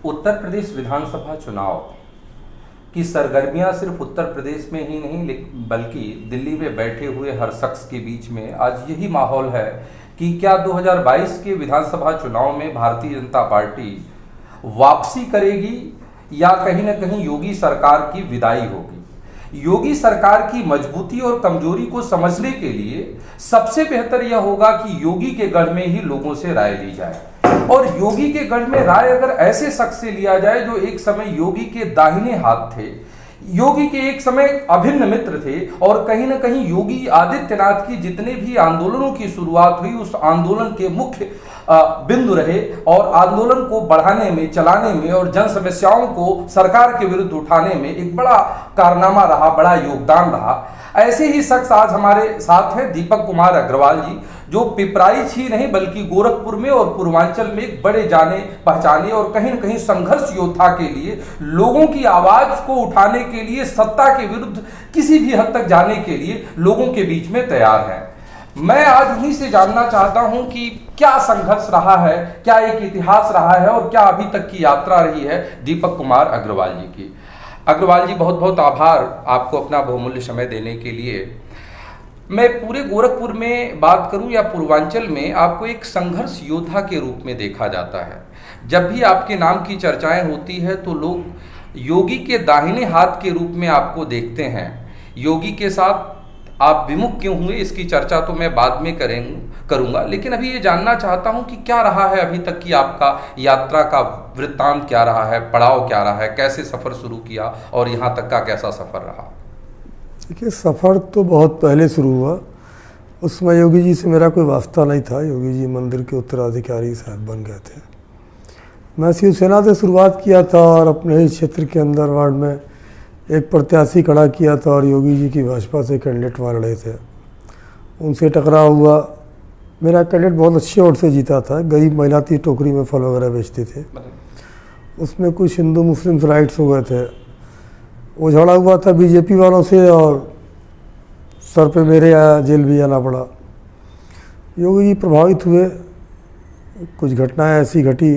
उत्तर प्रदेश विधानसभा चुनाव की सरगर्मियां सिर्फ उत्तर प्रदेश में ही नहीं बल्कि दिल्ली में बैठे हुए हर शख्स के बीच में आज यही माहौल है कि क्या 2022 के विधानसभा चुनाव में भारतीय जनता पार्टी वापसी करेगी या कहीं ना कहीं योगी सरकार की विदाई होगी। योगी सरकार की मजबूती और कमजोरी को समझने के लिए सबसे बेहतर यह होगा कि योगी के गढ़ में ही लोगों से राय ली जाए, और योगी के गढ़ में राय अगर ऐसे शख्स से लिया जाए जो एक समय योगी के दाहिने हाथ थे, योगी के एक समय अभिन्न मित्र थे, और कहीं ना कहीं योगी आदित्यनाथ की जितने भी आंदोलनों की शुरुआत हुई उस आंदोलन के मुख्य बिंदु रहे, और आंदोलन को बढ़ाने में, चलाने में और जन समस्याओं को सरकार के विरुद्ध उठाने में एक बड़ा कारनामा रहा, बड़ा योगदान रहा। ऐसे ही शख्स आज हमारे साथ हैं दीपक कुमार अग्रवाल जी, जो पिपराइच ही नहीं बल्कि गोरखपुर में और पूर्वांचल में एक बड़े जाने पहचाने और कहीं न कहीं संघर्ष योद्धा के लिए, लोगों की आवाज को उठाने के लिए, सत्ता के विरुद्ध किसी भी हद तक जाने के लिए लोगों के बीच में तैयार हैं। मैं आज उन्हीं से जानना चाहता हूं कि क्या संघर्ष रहा है, क्या एक इतिहास रहा है और क्या अभी तक की यात्रा रही है दीपक कुमार अग्रवाल जी की। अग्रवाल जी, बहुत बहुत आभार आपको अपना बहुमूल्य समय देने के लिए। मैं पूरे गोरखपुर में बात करूं या पूर्वांचल में, आपको एक संघर्ष योद्धा के रूप में देखा जाता है। जब भी आपके नाम की चर्चाएं होती है तो लोग योगी के दाहिने हाथ के रूप में आपको देखते हैं। योगी के साथ आप विमुख क्यों हुए, इसकी चर्चा तो मैं बाद में करूंगा, लेकिन अभी ये जानना चाहता हूं कि क्या रहा है अभी तक की आपका यात्रा का वृत्तांत, क्या रहा है, पड़ाव क्या रहा है, कैसे सफ़र शुरू किया और यहाँ तक का कैसा सफ़र रहा। देखिए, सफ़र तो बहुत पहले शुरू हुआ। उस समय योगी जी से मेरा कोई वास्ता नहीं था। योगी जी मंदिर के उत्तराधिकारी शायद बन गए थे। मैं शिवसेना से शुरुआत किया था और अपने ही क्षेत्र के अंदर वार्ड में एक प्रत्याशी खड़ा किया था और योगी जी की भाजपा से कैंडिडेट वहाँ लड़े थे। उनसे टकराव हुआ। मेरा कैंडिडेट बहुत अच्छे वोट से जीता था। गरीब महिला थी, टोकरी में फल वगैरह बेचती थे। उसमें कुछ हिंदू मुस्लिम राइट्स हो गए थे। वो झगड़ा हुआ था बीजेपी वालों से और सर पे मेरे आया, जेल भी जाना पड़ा। योगी जी प्रभावित हुए। कुछ घटनाएं ऐसी घटी,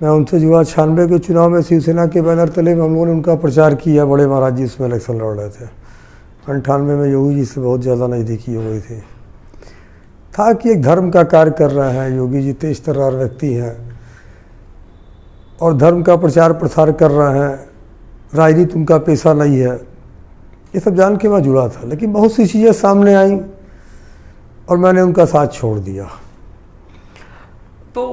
मैं उनसे जुड़ा। 96 के चुनाव में शिवसेना के बैनर तले में हम लोगों ने उनका प्रचार किया। बड़े महाराज जी उसमें इलेक्शन लड़ रहे थे। 98 में योगी जी से बहुत ज़्यादा नज़दीकी हो गई थी। था कि एक धर्म का कार्य कर रहे हैं योगी जी, तेज तर्रार व्यक्ति हैं और धर्म का प्रचार प्रसार कर रहे हैं, राजनीति उनका पेशा नहीं है, ये सब जान के मैं जुड़ा था। लेकिन बहुत सी चीज़ें सामने आई और मैंने उनका साथ छोड़ दिया। तो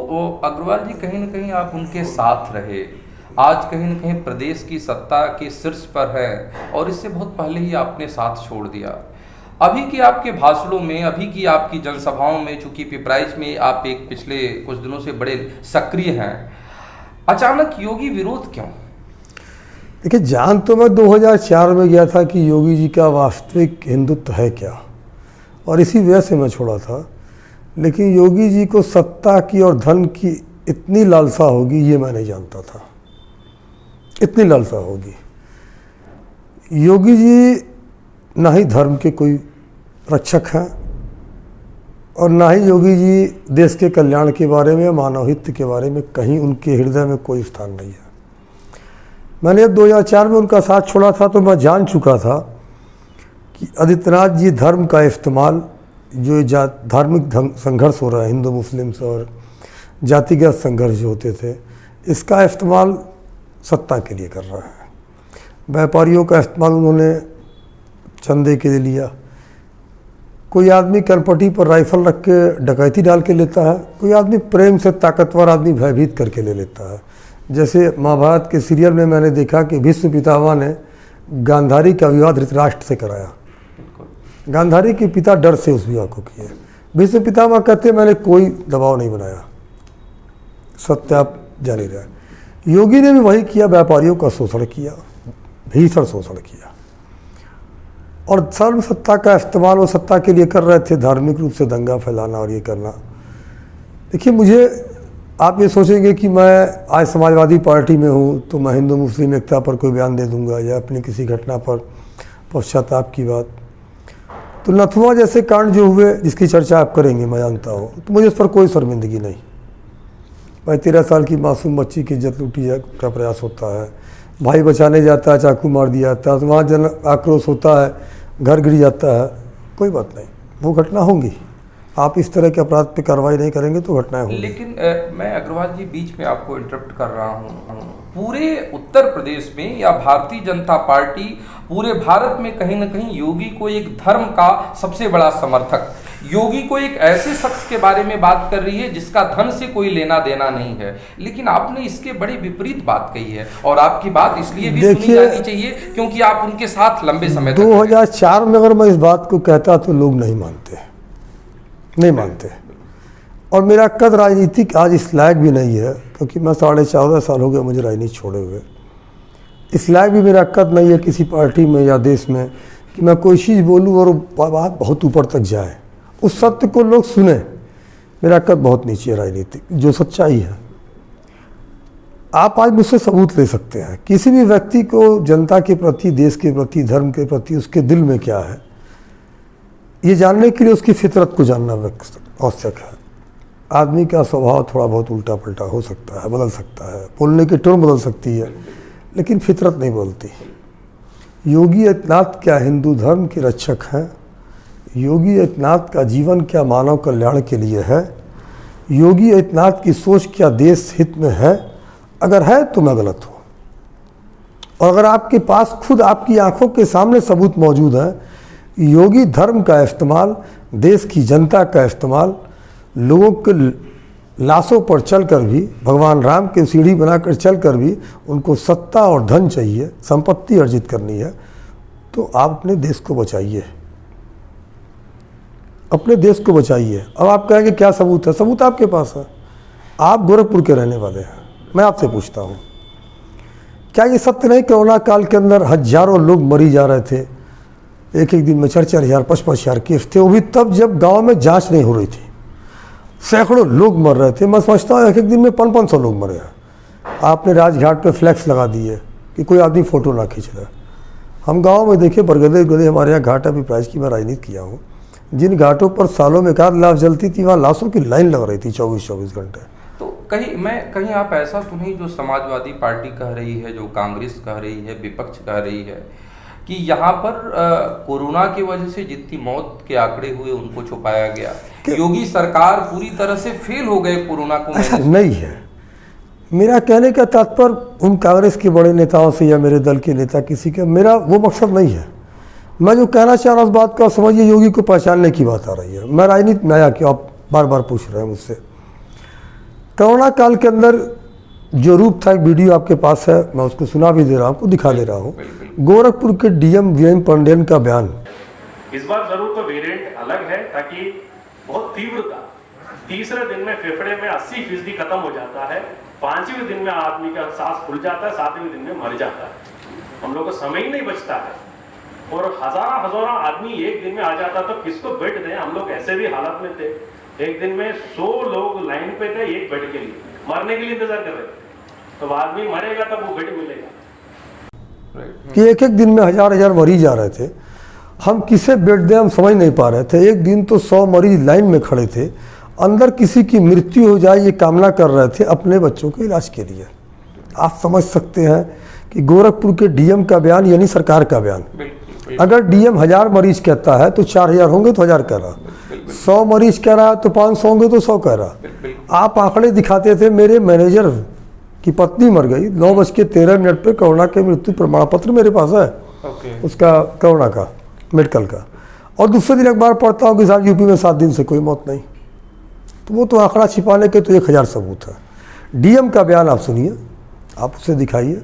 अग्रवाल जी, कहीं ना कहीं आप उनके साथ रहे, आज कहीं ना कहीं प्रदेश की सत्ता के शीर्ष पर है और इससे बहुत पहले ही आपने साथ छोड़ दिया। अभी के आपके भाषणों में, अभी की आपकी जनसभाओं में, चूंकि पिपराइच में आप एक पिछले कुछ दिनों से बड़े सक्रिय हैं, अचानक योगी विरोध क्यों? देखिए, जान तो मैं 2004 में गया था कि योगी जी का वास्तविक हिंदुत्व है क्या, और इसी वजह से मैं छोड़ा था। लेकिन योगी जी को सत्ता की और धन की इतनी लालसा होगी ये मैं नहीं जानता था। इतनी लालसा होगी। योगी जी ना ही धर्म के कोई रक्षक हैं और ना ही योगी जी देश के कल्याण के बारे में, मानव हित के बारे में कहीं उनके हृदय में कोई स्थान नहीं है। मैंने जब 2004 में उनका साथ छोड़ा था तो मैं जान चुका था कि आदित्यनाथ जी धर्म का इस्तेमाल, जो धार्मिक संघर्ष हो रहा है हिंदू मुस्लिम से और जातिगत संघर्ष जो होते थे, इसका इस्तेमाल सत्ता के लिए कर रहा है। व्यापारियों का इस्तेमाल उन्होंने चंदे के लिए लिया। कोई आदमी कनपटी पर राइफल रख के डकैती डाल के लेता है, कोई आदमी प्रेम से ताकतवर आदमी भयभीत करके ले लेता है। जैसे महाभारत के सीरियल में मैंने देखा कि भीष्म पितामह ने गांधारी का विवाह धृतराष्ट्र से कराया। गांधारी के पिता डर से उस विवाह को किए। भीष्म पितामह कहते मैंने कोई दबाव नहीं बनाया, सत्य आप जान ही रहे। योगी ने भी वही किया, व्यापारियों का शोषण किया, भीषण शोषण किया और सर्व सत्ता का इस्तेमाल वो सत्ता के लिए कर रहे थे, धार्मिक रूप से दंगा फैलाना और ये करना। देखिए, मुझे आप ये सोचेंगे कि मैं आज समाजवादी पार्टी में हूँ तो मैं हिंदू मुस्लिम एकता पर कोई बयान दे दूंगा या अपनी किसी घटना पर पश्चाताप की बात। तो नथुआ जैसे कांड जो हुए जिसकी चर्चा आप करेंगे मैं जानता हूँ, तो मुझे इस पर कोई शर्मिंदगी नहीं। भाई 13 साल की मासूम बच्ची की इज्जत लूटी का प्रयास होता है, भाई बचाने जाता है चाकू मार दिया जाता है, तो वहाँ जन आक्रोश होता है, घर गिर जाता है। कोई बात नहीं, वो घटना होंगी। आप इस तरह के अपराध पे कार्रवाई नहीं करेंगे तो घटनाएं होंगी। लेकिन मैं अग्रवाल जी बीच में आपको इंटरप्ट कर रहा हूँ, पूरे उत्तर प्रदेश में या भारतीय जनता पार्टी पूरे भारत में कहीं ना कहीं योगी को एक धर्म का सबसे बड़ा समर्थक, योगी को एक ऐसे शख्स के बारे में बात कर रही है जिसका धन से कोई लेना देना नहीं है, लेकिन आपने इसके बड़ी विपरीत बात कही है। और आपकी बात इसलिए भी सुनी जानी चाहिए क्योंकि आप उनके साथ लंबे समय तक 2004 में अगर मैं इस बात को कहता तो लोग नहीं मानते। और मेरा कद राजनीतिक आज इस लायक भी नहीं है, क्योंकि मैं 14.5 साल हो गए मुझे राजनीति छोड़े हुए। इस लायक भी मेरा कद नहीं है किसी पार्टी में या देश में कि मैं कोई चीज़ बोलूँ और बात बहुत ऊपर तक जाए, उस सत्य को लोग सुने। मेरा कद बहुत नीचे है राजनीतिक, जो सच्चाई है। आप आज मुझसे सबूत ले सकते हैं। किसी भी व्यक्ति को जनता के प्रति, देश के प्रति, धर्म के प्रति उसके दिल में क्या है, ये जानने के लिए उसकी फितरत को जानना आवश्यक है। आदमी का स्वभाव थोड़ा बहुत उल्टा पलटा हो सकता है, बदल सकता है, बोलने की टोन बदल सकती है, लेकिन फितरत नहीं बदलती। योगी आदित्यनाथ क्या हिंदू धर्म के रक्षक हैं? योगी आदित्यनाथ का जीवन क्या मानव कल्याण के लिए है? योगी आदित्यनाथ की सोच क्या देश हित में है? अगर है तो मैं गलत हूँ। और अगर आपके पास खुद आपकी आंखों के सामने सबूत मौजूद है, योगी धर्म का इस्तेमाल, देश की जनता का इस्तेमाल, लोगों के लाशों पर चलकर भी, भगवान राम के सीढ़ी बनाकर चलकर भी उनको सत्ता और धन चाहिए, संपत्ति अर्जित करनी है, तो आप अपने देश को बचाइए, अपने देश को बचाइए। अब आप कहेंगे क्या सबूत है? सबूत आपके पास है। आप गोरखपुर के रहने वाले हैं। मैं आपसे पूछता हूँ, क्या ये सत्य नहीं कोरोना काल के अंदर हजारों लोग मरी जा रहे थे? एक दिन में 4,000 5,000 केस थे, वो भी तब जब गांव में जांच नहीं हो रही थी। सैकड़ों लोग मर रहे थे। मैं समझता हूँ एक दिन में 500 लोग मरे हैं। आपने राजघाट पे फ्लैक्स लगा दिए कि कोई आदमी फ़ोटो ना खींच रहा। हम गांव में देखे बरगदे हमारे यहाँ घाट अभी प्राइज की मैं राजनीति किया हूँ, जिन घाटों पर सालों में कार लाश जलती थी, वहाँ लाशों की लाइन लग रही थी 24-24 घंटे। तो कहीं आप ऐसा तो नहीं जो समाजवादी पार्टी कह रही है, जो कांग्रेस कह रही है, विपक्ष कह रही है कि यहाँ पर कोरोना की वजह से जितनी मौत के आंकड़े हुए उनको छुपाया गया, योगी सरकार पूरी तरह से फेल हो गए कोरोना को? ऐसा नहीं है। मेरा कहने का तात्पर्य उन कांग्रेस के बड़े नेताओं से या मेरे दल के नेता किसी का, मेरा वो मकसद नहीं है। मैं जो कहना चाह रहा हूँ उस बात का समझिए, योगी को पहचानने की बात आ रही है। मैं राजनीति में आया क्यों, आप बार बार पूछ रहे हैं मुझसे। कोरोना काल के अंदर जो रूप था, एक वीडियो आपके पास है, मैं उसको सुना भी दे रहा हूँ, आपको दिखा दे रहा हूँ। गोरखपुर के डीएम वीएम पांडेयन का बयान। इस बार जरूर तो वेरिएंट अलग है, ताकि बहुत तीव्रता, तीसरे दिन में फेफड़े में 80% खत्म हो जाता है, 5वें दिन में आदमी का सांस फूल जाता है, 7वें दिन में मर जाता है। हम लोग को समय ही नहीं बचता है, और हजारों आदमी एक दिन में आ जाता, तो किसको बेड दें? हम लोग ऐसे भी हालत में थे, एक दिन में 100 लोग लाइन पे थे एक बेड के लिए, मरने के लिए इंतजार कर रहे थे। तो आदमी मरेगा तब वो बेड मिलेगा। कि एक दिन में हजार मरीज आ रहे थे, हम किसे बेड दें हम समझ नहीं पा रहे थे। एक दिन तो 100 मरीज लाइन में खड़े थे, अंदर किसी की मृत्यु हो जाए ये कामना कर रहे थे अपने बच्चों के इलाज के लिए। आप समझ सकते हैं कि गोरखपुर के डीएम का बयान यानी सरकार का बयान। अगर डीएम 1000 मरीज कहता है तो 4000 होंगे तो 1000 कह रहा, 100 मरीज कह रहा है तो 500 होंगे तो 100 कह रहा। आप आंकड़े दिखाते थे। मेरे मैनेजर की पत्नी मर गई 9:13 पे, कोरोना के मृत्यु प्रमाण पत्र मेरे पास है, उसका कोरोना का मेडिकल का। और दूसरे दिन अखबार पढ़ता हूँ कि साहब यूपी में 7 दिन से कोई मौत नहीं। तो वो तो आंकड़ा छिपाने के तो 1000 सबूत है। डीएम का बयान आप सुनिए, आप उसे दिखाइए।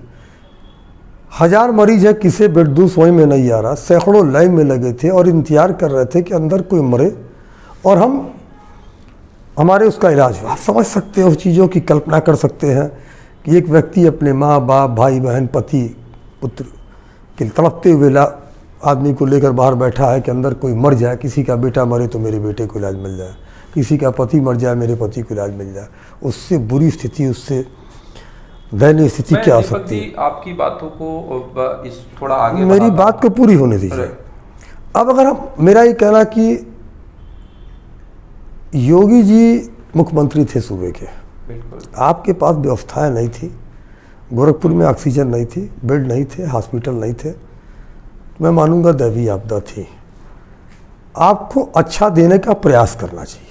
1000 मरीज है, किसे बेड दूं सोई में नहीं आ रहा, सैकड़ों लाइन में लगे थे और इंतजार कर रहे थे कि अंदर कोई मरे और हमारे उसका इलाज हो। आप समझ सकते हो, उस चीज़ों की कल्पना कर सकते हैं कि एक व्यक्ति अपने माँ बाप भाई बहन पति पुत्र के तड़पते हुए आदमी को लेकर बाहर बैठा है कि अंदर कोई मर जाए, किसी का बेटा मरे तो मेरे बेटे को इलाज मिल जाए, किसी का पति मर जाए मेरे पति को इलाज मिल जाए। उससे बुरी स्थिति, उससे दयनीय स्थिति क्या हो सकती है? आपकी बातों को इस थोड़ा आगे मेरी बात को पूरी होने दीजिए। अब अगर हम, मेरा ये कहना कि योगी जी मुख्यमंत्री थे सूबे के, बिल्कुल। आपके पास व्यवस्थाएं नहीं थी, गोरखपुर में ऑक्सीजन नहीं थी, बेड नहीं थे, हॉस्पिटल नहीं थे, मैं मानूंगा दैवीय आपदा थी। आपको अच्छा देने का प्रयास करना चाहिए।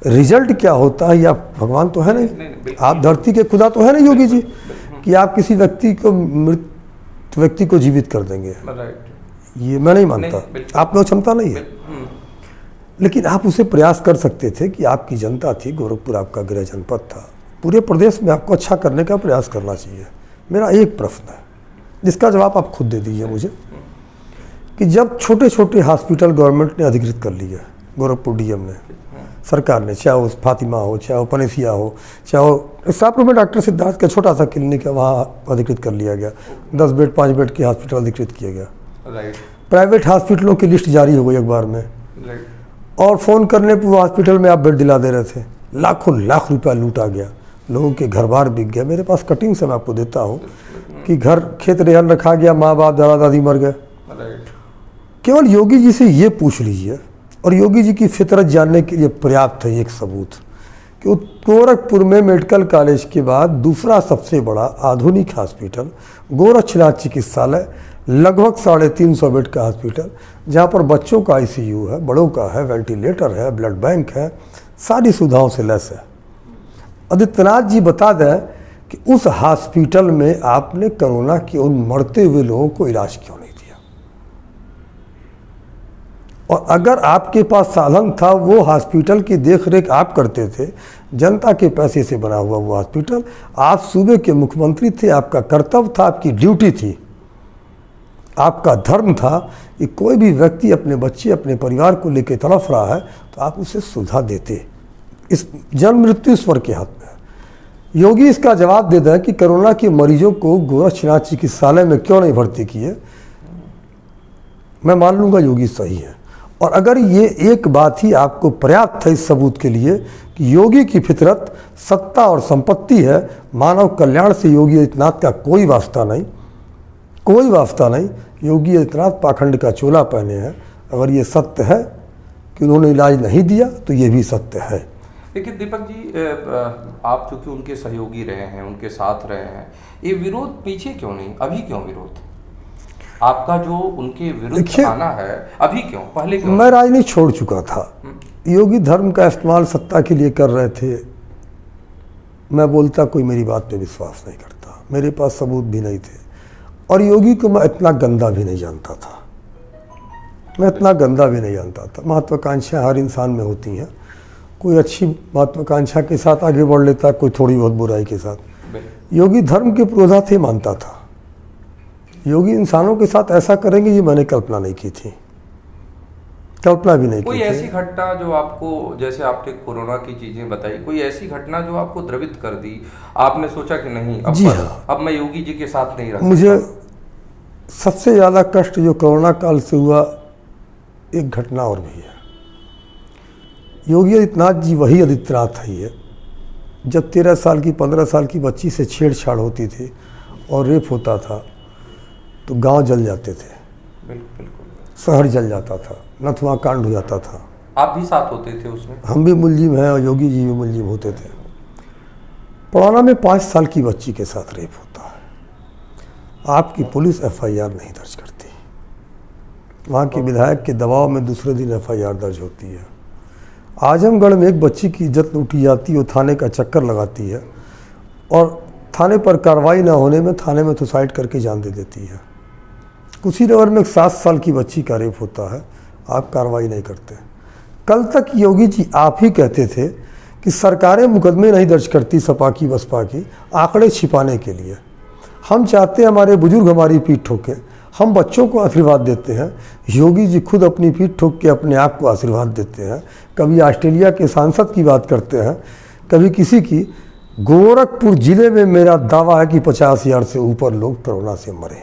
रिजल्ट क्या होता है, या भगवान तो है नहीं, आप धरती के खुदा तो है नहीं योगी जी, कि आप किसी व्यक्ति को मृत व्यक्ति को जीवित कर देंगे, ये मैं नहीं मानता, आप में क्षमता नहीं है। लेकिन आप उसे प्रयास कर सकते थे कि आपकी जनता थी, गोरखपुर आपका गृह जनपद था, पूरे प्रदेश में आपको अच्छा करने का प्रयास करना चाहिए। मेरा एक प्रश्न है जिसका जवाब आप खुद दे दीजिए मुझे, कि जब छोटे छोटे हॉस्पिटल गवर्नमेंट ने अधिकृत कर लिए, गोरखपुर डीएम ने, सरकार ने, चाहे वो फातिमा हो, चाहे वो पनेसिया हो, चाहे वो सापुर में डॉक्टर सिद्धार्थ का छोटा सा क्लिनिक है, वहाँ अधिकृत कर लिया गया, 10 बेड 5 बेड के हॉस्पिटल अधिकृत किया गया। प्राइवेट हॉस्पिटलों की लिस्ट जारी हो गई अखबार में, और फ़ोन करने पर वो हॉस्पिटल में आप बेड दिला दे रहे थे, लाखों लाख रुपया लूटा गया, लोगों के घर बार बिक गया। मेरे पास कटिंग से मैं आपको देता हूँ कि घर खेत रेहन रखा गया, माँ बाप दादा दादी मर गए। केवल योगी जी से ये पूछ लीजिए, और योगी जी की फितरत जानने के लिए पर्याप्त है एक सबूत, कि गोरखपुर में मेडिकल कॉलेज के बाद दूसरा सबसे बड़ा आधुनिक हॉस्पिटल गोरक्षनाथ चिकित्सालय, लगभग 350 बेड का हॉस्पिटल, जहाँ पर बच्चों का आईसीयू है, बड़ों का है, वेंटिलेटर है, ब्लड बैंक है, सारी सुविधाओं से लैस है। आदित्यनाथ जी बता दें कि उस हॉस्पिटल में आपने कोरोना के उन मरते हुए लोगों को इलाज क्यों नहीं दिया, और अगर आपके पास साधन था, वो हॉस्पिटल की देखरेख आप करते थे, जनता के पैसे से बना हुआ वो हॉस्पिटल, आप सूबे के मुख्यमंत्री थे, आपका कर्तव्य था, आपकी ड्यूटी थी, आपका धर्म था कि कोई भी व्यक्ति अपने बच्चे अपने परिवार को लेकर तड़फ रहा है तो आप उसे सुविधा देते। इस जन्म मृत्यु ईश्वर के हाथ में है। योगी इसका जवाब दे दें कि कोरोना के मरीजों को गोरक्षनाथ चिकित्सालय में क्यों नहीं भर्ती किए, मैं मान लूँगा योगी सही है। और अगर ये एक बात ही आपको पर्याप्त है इस सबूत के लिए कि योगी की फितरत सत्ता और संपत्ति है, मानव कल्याण से योगी आदित्यनाथ का कोई वास्ता नहीं, कोई वास्ता नहीं। योगी आदित्यनाथ पाखंड का चोला पहने हैं। अगर ये सत्य है कि उन्होंने इलाज नहीं दिया तो ये भी सत्य है। लेकिन दीपक जी, आप चूंकि उनके सहयोगी रहे हैं, उनके साथ रहे हैं, ये विरोध पीछे क्यों नहीं, अभी क्यों विरोध? आपका जो उनके विरुद्ध आना है अभी क्यों, पहले क्यों? मैं राजनीति छोड़ चुका था। योगी धर्म का इस्तेमाल सत्ता के लिए कर रहे थे। मैं बोलता कोई मेरी बात पे विश्वास नहीं करता, मेरे पास सबूत भी नहीं थे, और योगी को मैं इतना गंदा भी नहीं जानता था, मैं इतना गंदा भी नहीं जानता था। महत्वाकांक्षा हर इंसान में होती हैं, कोई अच्छी महत्वाकांक्षा के साथ आगे बढ़ लेता, कोई थोड़ी बहुत बुराई के साथ। योगी धर्म के विरोधाभासी मानता था। योगी इंसानों के साथ ऐसा करेंगे ये मैंने कल्पना नहीं की थी, कल्पना भी नहीं की थी। कोई ऐसी घटना जो आपको, जैसे आपने कोरोना की चीजें बताई, कोई ऐसी घटना जो आपको द्रवित कर दी, आपने सोचा कि नहीं अब, जी हाँ, अब मैं योगी जी के साथ नहीं रह सकता? मुझे सबसे ज़्यादा कष्ट जो कोरोना काल से हुआ, एक घटना और भी है। योगी आदित्यनाथ जी वही आदित्यनाथ है जब 13 साल की 15 साल की बच्ची से छेड़छाड़ होती थी और रेप होता था तो गांव जल जाते थे, बिल्कुल, शहर जल जाता था, नथुआ कांड हो जाता था। आप भी साथ होते थे उसमें? हम भी मुलजिम हैं और योगी जी भी मुलजिम होते थे। पुराना में 5 साल की बच्ची के साथ रेप होता है, आपकी पुलिस FIR नहीं दर्ज करती, वहाँ के विधायक के दबाव में दूसरे दिन FIR दर्ज होती है। आजमगढ़ में एक बच्ची की इज्जत लूटी जाती है, वो थाने का चक्कर लगाती है और थाने पर कार्रवाई ना होने में थाने में सुसाइड करके जान दे देती है। कुशीनगर में एक 7 साल की बच्ची का रेप होता है, आप कार्रवाई नहीं करते। कल तक योगी जी आप ही कहते थे कि सरकारें मुकदमे नहीं दर्ज करती सपा की बसपा की, आंकड़े छिपाने के लिए। हम चाहते हैं हमारे बुजुर्ग हमारी पीठ ठोके, हम बच्चों को आशीर्वाद देते हैं। योगी जी खुद अपनी पीठ ठोक के अपने आप को आशीर्वाद देते हैं। कभी ऑस्ट्रेलिया के सांसद की बात करते हैं, कभी किसी की। गोरखपुर जिले में मेरा दावा है कि 50,000 से ऊपर लोग कोरोना से मरे,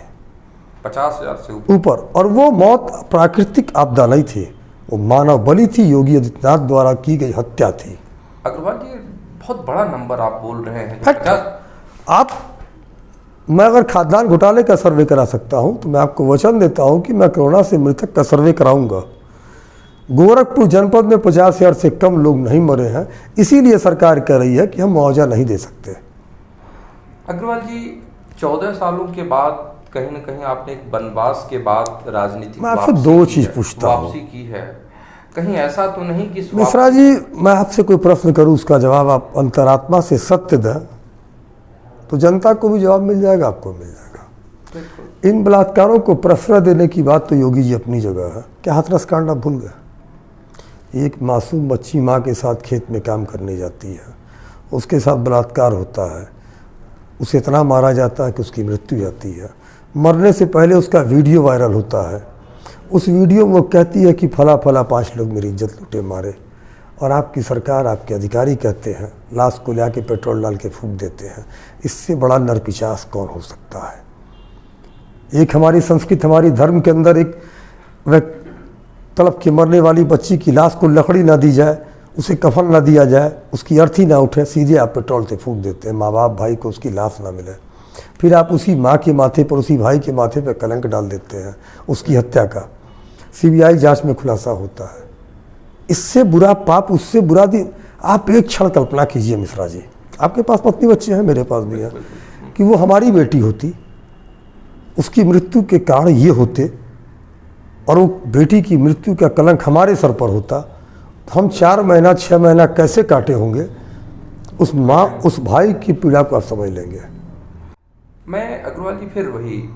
50,000 से ऊपर। और वो मौत प्राकृतिक आपदा नहीं थी, वो मानव बलि थी, योगी आदित्यनाथ द्वारा की गई हत्या थी। अग्रवाल जी, बहुत बड़ा नंबर आप बोल रहे हैं। मैं अगर खाद्यान्न घोटाले का सर्वे करा सकता हूं तो मैं आपको वचन देता हूं कि मैं कोरोना से मृतक का सर्वे कराऊंगा। गोरखपुर जनपद में 50,000 से कम लोग नहीं मरे हैं, इसीलिए सरकार कह रही है कि हम मुआवजा नहीं दे सकते। अग्रवाल जी, 14 सालों के बाद कहीं ना कहीं आपने एक वनवास के बाद राजनीतिक मैं आपसे दो चीज पूछता हूँ, वापसी की है, कहीं ऐसा तो नहीं कि मिश्रा जी मैं आपसे कोई प्रश्न करूं, उसका जवाब आप अंतरात्मा से सत्य दें तो जनता को भी जवाब मिल जाएगा, आपको मिल जाएगा। इन बलात्कारों को प्रश्रय देने की बात तो योगी जी अपनी जगह है, क्या हाथरस कांड आप भूल गए? एक मासूम बच्ची माँ के साथ खेत में काम करने जाती है, उसके साथ बलात्कार होता है, उसे इतना मारा जाता है कि उसकी मृत्यु जाती है। मरने से पहले उसका वीडियो वायरल होता है, उस वीडियो में वो कहती है कि फला फला 5 लोग मेरी इज्जत लूटे मारे, और आपकी सरकार, आपके अधिकारी कहते हैं लाश को ला के पेट्रोल डाल के फूंक देते हैं। इससे बड़ा नरपिशाच कौन हो सकता है? एक हमारी संस्कृति, हमारी धर्म के अंदर एक तड़प के मरने वाली बच्ची की लाश को लकड़ी ना दी जाए, उसे कफन ना दिया जाए, उसकी अर्थी ना उठे, सीधे आप पेट्रोल से फूंक देते हैं, माँ बाप भाई को उसकी लाश ना मिले। फिर आप उसी माँ के माथे पर, उसी भाई के माथे पर कलंक डाल देते हैं उसकी हत्या का। सीबीआई जांच में खुलासा होता है। इससे बुरा पाप, उससे बुरा दिन। आप एक क्षण कल्पना कीजिए मिश्रा जी, आपके पास पत्नी बच्चे हैं, मेरे पास भी हैं, कि वो हमारी बेटी होती, उसकी मृत्यु के कारण ये होते, और वो बेटी की मृत्यु का कलंक हमारे सर पर होता, तो हम 4 महीना 6 महीना कैसे काटे होंगे? उस माँ, उस भाई की पीड़ा को आप समझ लेंगे। मैं अग्रवाल जी फिर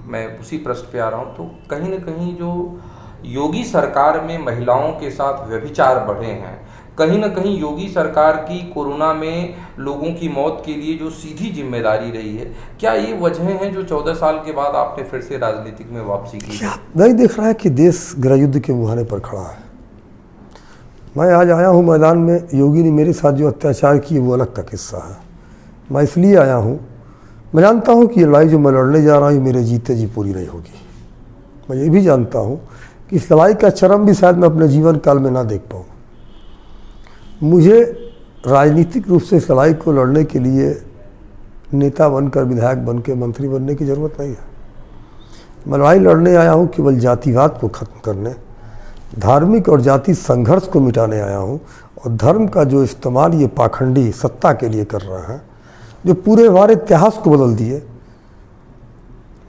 मैं उसी प्रश्न पे आ रहा हूँ, तो कहीं ना कहीं जो योगी सरकार में महिलाओं के साथ व्यभिचार बढ़े हैं, कहीं ना कहीं योगी सरकार की कोरोना में लोगों की मौत के लिए जो सीधी जिम्मेदारी रही है, क्या ये वजह हैं जो 14 साल के बाद आपने फिर से राजनीतिक में वापसी की? नहीं देख रहा है कि देश गृह युद्ध के मुहाने पर खड़ा है। मैं आज आया हूँ मैदान में, योगी ने मेरे साथ जो अत्याचार किए वो अलग का किस्सा है। मैं इसलिए आया हूँ, मैं जानता हूँ कि ये लड़ाई जो मैं लड़ने जा रहा हूँ मेरे जीते जी पूरी नहीं होगी। मैं ये भी जानता हूँ कि इस लड़ाई का चरम भी शायद मैं अपने जीवन काल में ना देख पाऊँ। मुझे राजनीतिक रूप से इस लड़ाई को लड़ने के लिए नेता बनकर, विधायक बनकर, मंत्री बनने की ज़रूरत नहीं है। मैं लड़ाई लड़ने आया हूँ केवल जातिवाद को ख़त्म करने, धार्मिक और जाति संघर्ष को मिटाने आया हूँ। और धर्म का जो इस्तेमाल ये पाखंडी सत्ता के लिए कर रहा है, जो पूरे हमारे इतिहास को बदल दिए,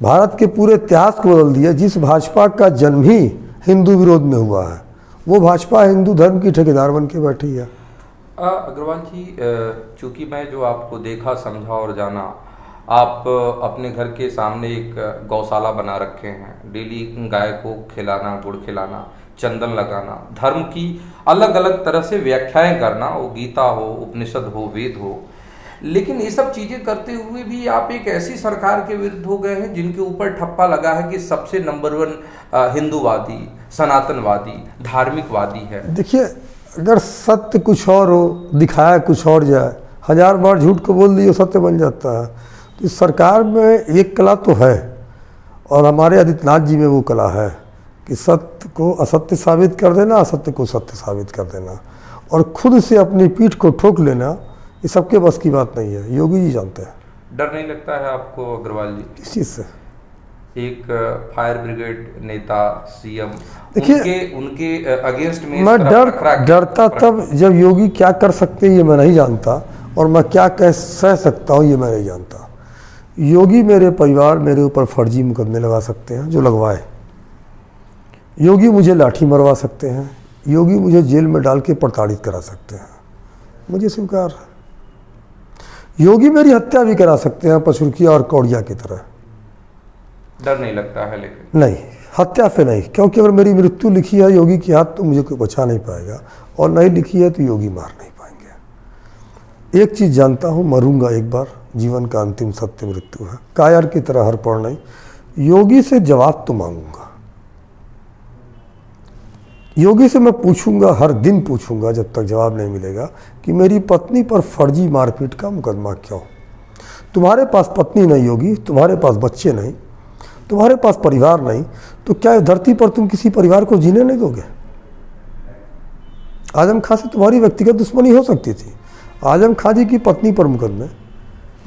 भारत के पूरे इतिहास को बदल दिया। जिस भाजपा का जन्म ही हिंदू विरोध में हुआ है, वो भाजपा हिंदू धर्म की ठेकेदार बन के बैठी है। अग्रवाल जी, चूंकि मैं जो आपको देखा, समझा और जाना, आप अपने घर के सामने एक गौशाला बना रखे हैं, डेली गाय को खिलाना, गुड़ खिलाना, चंदन लगाना, धर्म की अलग अलग तरह से व्याख्याएं करना, वो गीता हो, उपनिषद हो, वेद हो, लेकिन ये सब चीजें करते हुए भी आप एक ऐसी सरकार के विरुद्ध हो गए हैं जिनके ऊपर ठप्पा लगा है कि सबसे नंबर 1 हिंदूवादी, सनातनवादी, धार्मिकवादी है। देखिए, अगर सत्य कुछ और हो, दिखाया कुछ और जाए, 1000 बार झूठ को बोल दिए सत्य बन जाता है। तो इस सरकार में एक कला तो है, और हमारे आदित्यनाथ जी में वो कला है कि सत्य को असत्य साबित कर देना, असत्य को सत्य साबित कर देना, और खुद से अपनी पीठ को ठोक लेना, ये सबके बस की बात नहीं है। योगी जी जानते हैं। डर नहीं लगता है आपको अग्रवाल जी किस चीज़ से? एक फायर ब्रिगेड नेता, सीएम, देखिए, उनके अगेंस्ट में मैं डरता तब जब योगी क्या कर सकते हैं ये मैं नहीं जानता, और मैं क्या कह सकता हूँ ये मैं नहीं जानता। योगी मेरे परिवार, मेरे ऊपर फर्जी मुकदमे लगा सकते हैं, जो लगवाए। योगी मुझे लाठी मरवा सकते हैं, योगी मुझे जेल में डाल के प्रताड़ित करा सकते हैं, मुझे स्वीकार है। योगी मेरी हत्या भी करा सकते हैं, पशुरकिया और कौड़िया की तरह। डर नहीं लगता है? लेकिन नहीं, हत्या से नहीं, क्योंकि अगर मेरी मृत्यु लिखी है योगी की हाथ तो मुझे कोई बचा नहीं पाएगा, और नहीं लिखी है तो योगी मार नहीं पाएंगे। एक चीज़ जानता हूँ, मरूंगा एक बार, जीवन का अंतिम सत्य मृत्यु है, कायर की तरह हर पड़ नहीं। योगी से जवाब तो मांगूंगा, योगी से मैं पूछूंगा, हर दिन पूछूंगा जब तक जवाब नहीं मिलेगा कि मेरी पत्नी पर फर्जी मारपीट का मुकदमा क्यों? तुम्हारे पास पत्नी नहीं होगी, तुम्हारे पास बच्चे नहीं, तुम्हारे पास परिवार नहीं, तो क्या इस धरती पर तुम किसी परिवार को जीने नहीं दोगे? आजम खां से तुम्हारी व्यक्तिगत दुश्मनी हो सकती थी, आजम खां जी की पत्नी पर मुकदमे,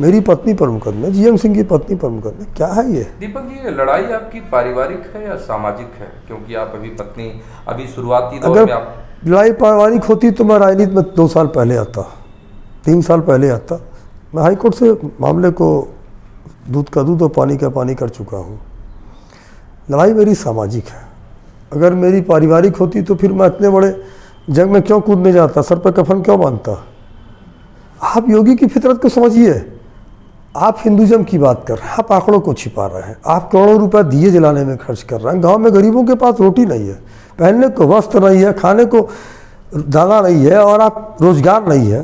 मेरी पत्नी पर मुकदमा, जीएम सिंह की पत्नी पर मुकदमा, क्या है ये? दीपक जी, ये लड़ाई आपकी पारिवारिक है या सामाजिक है? क्योंकि आप अभी शुरुआती दौर में आप लड़ाई पारिवारिक होती तो मैं राजनीति में 2 साल पहले आता, 3 साल पहले आता। मैं हाईकोर्ट से मामले को दूध का दूध और पानी का पानी कर चुका हूँ। लड़ाई मेरी सामाजिक है। अगर मेरी पारिवारिक होती तो फिर मैं इतने बड़े जंग में क्यों कूदने जाता, सर पर कफन क्यों बांधता? आप योगी की फितरत को समझिए। आप हिंदुज़म की बात कर रहे हैं, आप आंकड़ों को छिपा रहे हैं, आप करोड़ों रुपए दिए जलाने में खर्च कर रहे हैं। गांव में गरीबों के पास रोटी नहीं है, पहनने को वस्त्र नहीं है, खाने को दाना नहीं है, और आप रोजगार नहीं है,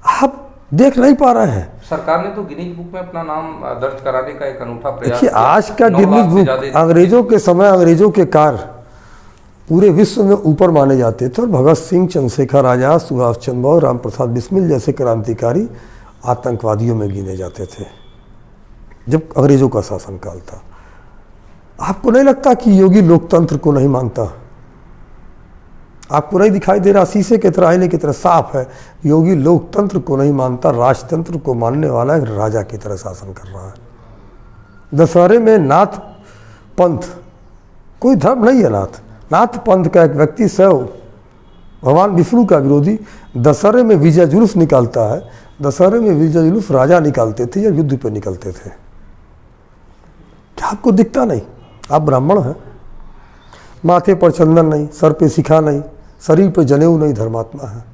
आप देख नहीं पा रहे हैं। सरकार ने तो गिनीज बुक में अपना नाम दर्ज कराने का एक अनूठा प्रयास देखिए, किया। आज का 9 गिनीज लाख से बुक, ज्यादा अंग्रेजों के समय अंग्रेजों के कार्य पूरे विश्व में ऊपर माने जाते थे, और भगत सिंह, चंद्रशेखर आजाद, सुभाष चंद्र बोस, राम प्रसाद बिस्मिल जैसे क्रांतिकारी आतंकवादियों में गिने जाते थे जब अंग्रेजों का शासनकाल था। आपको नहीं लगता कि योगी लोकतंत्र को नहीं मानता? आपको नहीं दिखाई दे रहा? शीशे की तरह, आईने की तरह साफ है, योगी लोकतंत्र को नहीं मानता, राजतंत्र को मानने वाला एक राजा की तरह शासन कर रहा है। दशहरे में नाथ पंथ, कोई धर्म नहीं है नाथ पंथ का एक व्यक्ति स्वयं भगवान विष्णु का विरोधी दशहरे में विजय जुलूस निकालता है। दशहरे में विजय जुलूस राजा निकालते थे या युद्ध पे निकलते थे? क्या आपको दिखता नहीं? आप ब्राह्मण हैं, माथे पर चंदन नहीं, सर पे शिखा नहीं, शरीर पे जनेऊ नहीं, धर्मात्मा है।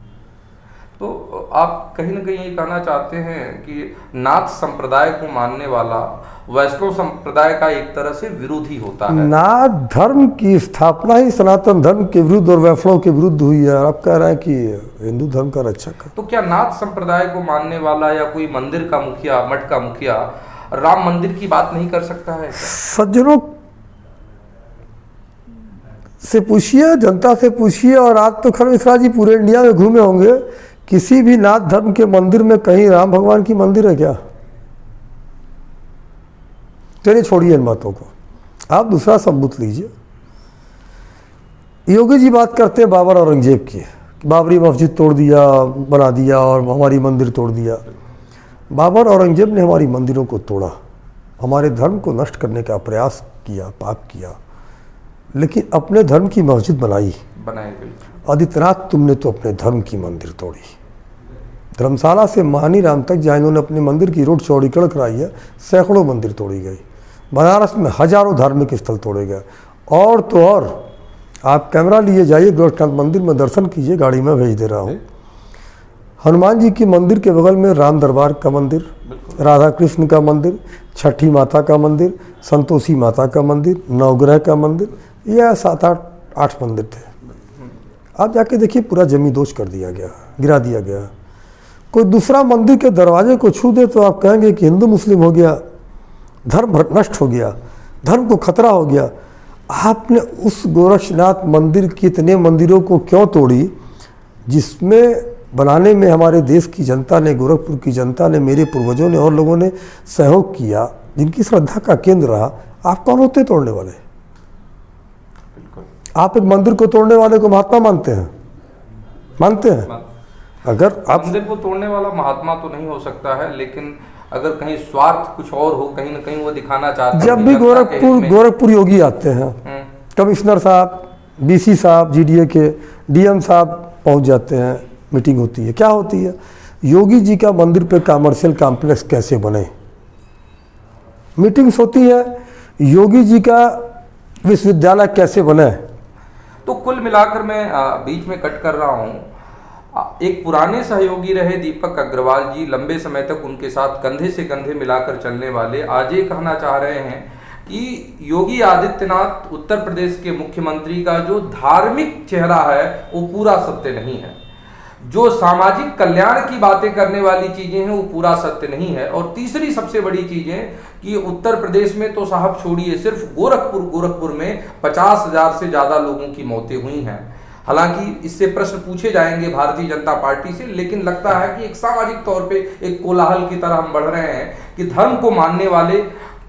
तो आप कहीं ना कहीं ये कहना चाहते हैं कि नाथ संप्रदाय को मानने वाला वैष्णव संप्रदाय का एक तरह से विरोधी होता है। नाथ धर्म की स्थापना ही सनातन धर्म के विरुद्ध और वैष्णव के विरुद्ध हुई है, और आप कह रहे हैं कि हिंदू धर्म का रक्षक है। तो क्या नाथ संप्रदाय को मानने वाला या कोई मंदिर का मुखिया, मठ का मुखिया राम मंदिर की बात नहीं कर सकता है? सज्जनों से पूछिए, जनता से पूछिए, और आज तो खैर मिश्रा जी पूरे इंडिया में घूमे होंगे, किसी भी नाथ धर्म के मंदिर में कहीं राम भगवान की मंदिर है क्या? चलिए छोड़िए इन बातों को, आप दूसरा सबूत लीजिए। योगी जी बात करते हैं बाबर औरंगजेब की, बाबरी मस्जिद तोड़ दिया, बना दिया, और हमारी मंदिर तोड़ दिया। बाबर औरंगजेब ने हमारी मंदिरों को तोड़ा, हमारे धर्म को नष्ट करने का प्रयास किया, पाप किया, लेकिन अपने धर्म की मस्जिद बनाई। आदित्यनाथ, तुमने तो अपने धर्म की मंदिर तोड़ी। धर्मशाला से मानी राम तक जहाँ इन्होंने अपने मंदिर की रोड चौड़ीकरण कराई है, सैकड़ों मंदिर तोड़ी गई। बनारस में हजारों धार्मिक स्थल तोड़े गए। और तो और, आप कैमरा लिए जाइए गोरखनाथ मंदिर में, दर्शन कीजिए, गाड़ी में भेज दे रहा हूँ। हनुमान जी की मंदिर के बगल में राम दरबार का मंदिर, राधा कृष्ण का मंदिर, छठी माता का मंदिर, संतोषी माता का मंदिर, नवग्रह का मंदिर, यह 7-8 मंदिर थे। आप जाके देखिए, पूरा जमींदोज कर दिया गया, गिरा दिया गया। कोई दूसरा मंदिर के दरवाजे को छू दे तो आप कहेंगे कि हिंदू मुस्लिम हो गया, धर्म नष्ट हो गया, धर्म को खतरा हो गया। आपने उस गोरक्षनाथ मंदिर की इतने मंदिरों को क्यों तोड़ी, जिसमें बनाने में हमारे देश की जनता ने, गोरखपुर की जनता ने, मेरे पूर्वजों ने और लोगों ने सहयोग किया, जिनकी श्रद्धा का केंद्र रहा। आप कौन होते तोड़ने वाले? आप एक मंदिर को तोड़ने वाले को महात्मा मानते हैं? मानते हैं? अगर आप मंदिर को तोड़ने वाला महात्मा तो नहीं हो सकता है, लेकिन अगर कहीं स्वार्थ कुछ और हो, कहीं ना कहीं वो दिखाना चाहते हैं। जब भी गोरखपुर योगी आते हैं, कमिश्नर साहब, बीसी साहब, जीडीए के डीएम साहब पहुंच जाते हैं, मीटिंग होती है। क्या होती है? योगी जी का मंदिर पे कमर्शियल कॉम्प्लेक्स कैसे बने, मीटिंग्स होती है। योगी जी का विश्वविद्यालय कैसे बने। तो कुल मिलाकर मैं बीच में कट कर रहा हूँ, एक पुराने सहयोगी रहे दीपक अग्रवाल जी, लंबे समय तक उनके साथ कंधे से कंधे मिलाकर चलने वाले, आज ये कहना चाह रहे हैं कि योगी आदित्यनाथ उत्तर प्रदेश के मुख्यमंत्री का जो धार्मिक चेहरा है वो पूरा सत्य नहीं है, जो सामाजिक कल्याण की बातें करने वाली चीजें हैं वो पूरा सत्य नहीं है। और तीसरी सबसे बड़ी चीज है कि उत्तर प्रदेश में तो साहब छोड़िए, सिर्फ गोरखपुर में 50,000 से ज्यादा लोगों की मौतें हुई हैं। हालांकि इससे प्रश्न पूछे जाएंगे भारतीय जनता पार्टी से, लेकिन लगता है कि एक सामाजिक तौर पे एक कोलाहल की तरह हम बढ़ रहे हैं कि धर्म को मानने वाले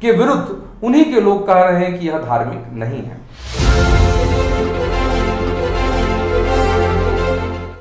के विरुद्ध उन्हीं के लोग कह रहे हैं कि यह धार्मिक नहीं है।